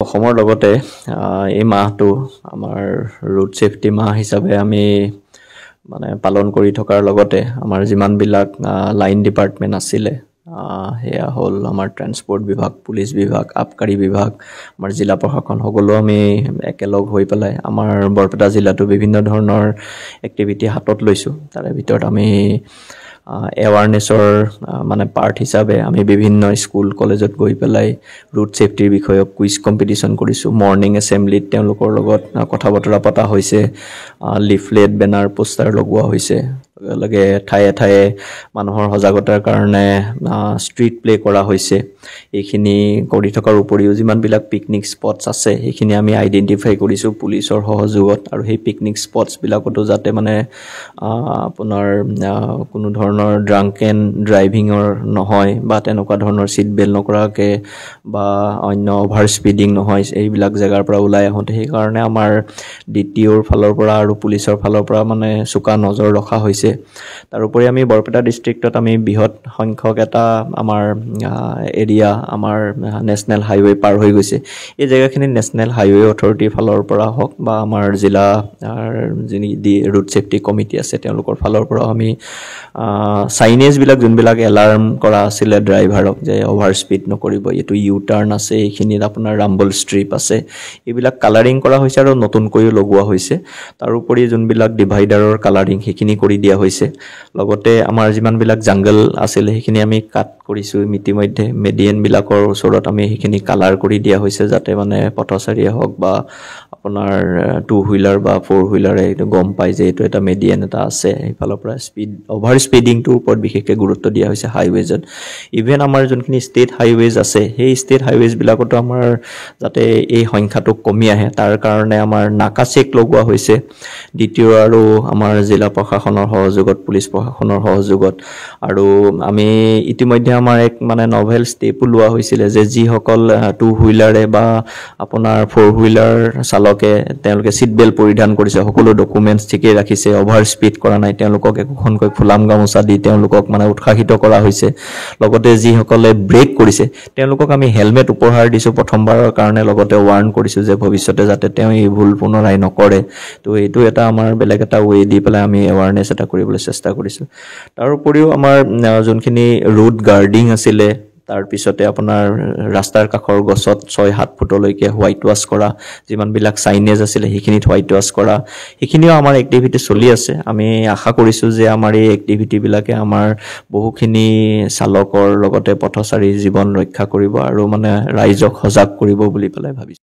অসমৰ লগতে এই মাহটো আমাৰ ৰোড সেফটি মাহ হিচাপে আমি মানে পালন কৰি থকাৰ লগতে আমাৰ যিমানবিলাক লাইন ডিপাৰ্টমেন্ট আছিলে হেয়া হল আমাৰ ট্ৰান্সপোৰ্ট বিভাগ পুলিচ বিভাগ আবকাৰী বিভাগ আমাৰ জিলা প্ৰশাসন সকলো আমি একেলগ হৈ পেলাই আমাৰ বৰপেটা জিলাটো বিভিন্ন ধৰণৰ এক্টিভিটি হাতত লৈছো তাৰে ভিতৰত আমি এৱাৰনেছৰ মানে পাৰ্ট হিচাপে আমি বিভিন্ন স্কুল কলেজত গৈ পেলাই ৰোড সেফটিৰ বিষয়ে কুইজ কম্পিটিশন কৰিছো মৰ্নিং এছেম্বলিত তেওঁলোকৰ লগত কথা বতৰা পতা হৈছে লিফলেট বেনাৰ পোষ্টাৰ লগোৱা হৈছে লগে ঠায়ে ঠায়ে মানুহৰ সজাগতাৰ কাৰণে ষ্ট্ৰীট প্লে কৰা হৈছে এইখিনি কৰি থকাৰ উপৰিও যিমান বিলাক পিকনিক স্পটছ আছে এইখিনি আমি আইডেন্টিফাই কৰিছো পুলিচৰ সহযোগত আৰু সেই পিকনিক স্পটছ বিলাকতো যাতে মানে আপোনাৰ কোনো ধৰণৰ ড্ৰাংকেন ড্ৰাইভিংৰ নহয় বা তেনেকুৱা ধৰণৰ সিট বেল্ট নকৰাকে বা অন্য ওভাৰ স্পিডিং নহয় এইবিলাক জায়গাৰ পৰা ওলাই আহোতে সেই কাৰণে আমাৰ ডিটিওৰ ফালৰ পৰা আৰু পুলিচৰ ফালৰ পৰা মানে সুকা নজৰ ৰখা হৈছে তাৰ উপৰি আমি বৰপেটা ডিস্ট্ৰিক্টত আমি বৃহৎ সংখ্যক এটা আমাৰ এৰিয়া আমাৰ নেশনেল হাইৱে পাৰ হৈ গৈছে এই জায়গাখিনি নেশনেল হাইৱে অথৰিটিৰ ফালৰ পৰা হওক বা আমাৰ জিলা যিনি ৰোড সেফটি কমিটি আছে তেওঁলোকৰ ফালৰ পৰা আমি সাইনেজ বিলাক যোনবিলাক এলাৰ্ম কৰা আছিল ড্ৰাইভাৰক যে ওভাৰ স্পিড নকৰিব এটো ইউ টাৰ্ন আছে এইখিনিত আপোনাৰ ৰাম্বল ষ্ট্ৰিপ আছে এইবিলাক কালাৰিং কৰা হৈছে আৰু নতুনকৈ লগোৱা হৈছে তাৰ উপৰি যোনবিলাক ডিভাইডাৰৰ কালাৰিং হেখিনি কৰি দিয়া হৈছে লগতে আমাৰ যিমান বিলাক জংগল আছিল হেখিনি আমি কাট কৰিছো ইতিমধ্যে মেডিয়ান বিলাকৰ ওচৰত আমি হেখিনি কালাৰ কৰি দিয়া হৈছে যাতে মানে পথচাৰীয়ে হওক বা আপোনাৰ টু হুইলাৰ বা ফ'ৰ হুইলাৰে এটো গম পাই যে এটো এটা মেডিয়ান এটা আছে এইফালৰ পৰা স্পিড ওভাৰ স্পিডিং টো ওপৰত বিশেষকৈ গুৰুত্ব দিয়া হৈছে হাইৱেজত ইভেন আমাৰ যোনখিনি ষ্টেট হাইৱেজ আছে সেই ষ্টেট হাইৱেজ বিলাকতো আমাৰ যাতে এই সংখ্যাটো কমি আহে তাৰ কাৰণে আমাৰ নাকা চেক লগোৱা হৈছে দ্বিতীয় আৰু আমাৰ জিলা প্ৰশাসনৰ সহযোগত পুলিচ প্ৰশাসনৰ সহযোগত আৰু আমি ইতিমধ্যে আমাৰ এক মানে নভেল ষ্টেপ লোৱা হৈছিল যে যি সকল টু হুইলাৰে বা আপোনাৰ ফ'ৰ হুইলাৰ চালকে তেওঁলোকে সিট বেল্ট পৰিধান কৰিছে সকলো ডকুমেন্টছ ঠিকই ৰাখিছে ওভাৰ স্পিড কৰা নাই তেওঁলোকক একোখনকৈ ফুলাম গামোচা দি তেওঁলোকক মানে উৎসাহিত কৰা হৈছে লগতে যি সকলে ব্ৰেক কৰিছে তেওঁলোকক আমি হেলমেট উপহাৰ দিছো প্ৰথমবাৰৰ কাৰণে লগতে ওয়াৰ্ন কৰিছো যে ভৱিষ্যতে যাতে তেওঁ এই ভুল পুনৰাই নকৰে তো এইটো এটা আমাৰ বেলেগ এটা ওয়ে দি পেলাই আমি এৱাৰনেছ এটা কৰিবলৈ চেষ্টা কৰিছো তাৰ উপৰিও আমাৰ যোনখিনি ৰোড গাৰ্ডিং আছিলে তাৰ পিছতে আপোনাৰ ৰাস্তাৰ কাষৰ গছত 6-7 ফুটলৈকে হোৱাইট ওয়াশ কৰা যিমান বিলাক সাইনেজ আছিল হেখিনিত হোৱাইট ওয়াশ কৰা হেখিনিও আমাৰ এক্টিভিটি চলি আছে আমি আশা কৰিছো যে আমাৰ এই এক্টিভিটি বিলাকে আমাৰ বহুখিনি চালকৰ লগতে পথচাৰীৰ জীৱন ৰক্ষা কৰিব আৰু মানে ৰাইজক সজাগ কৰিব বুলি পেলাই ভাবিছো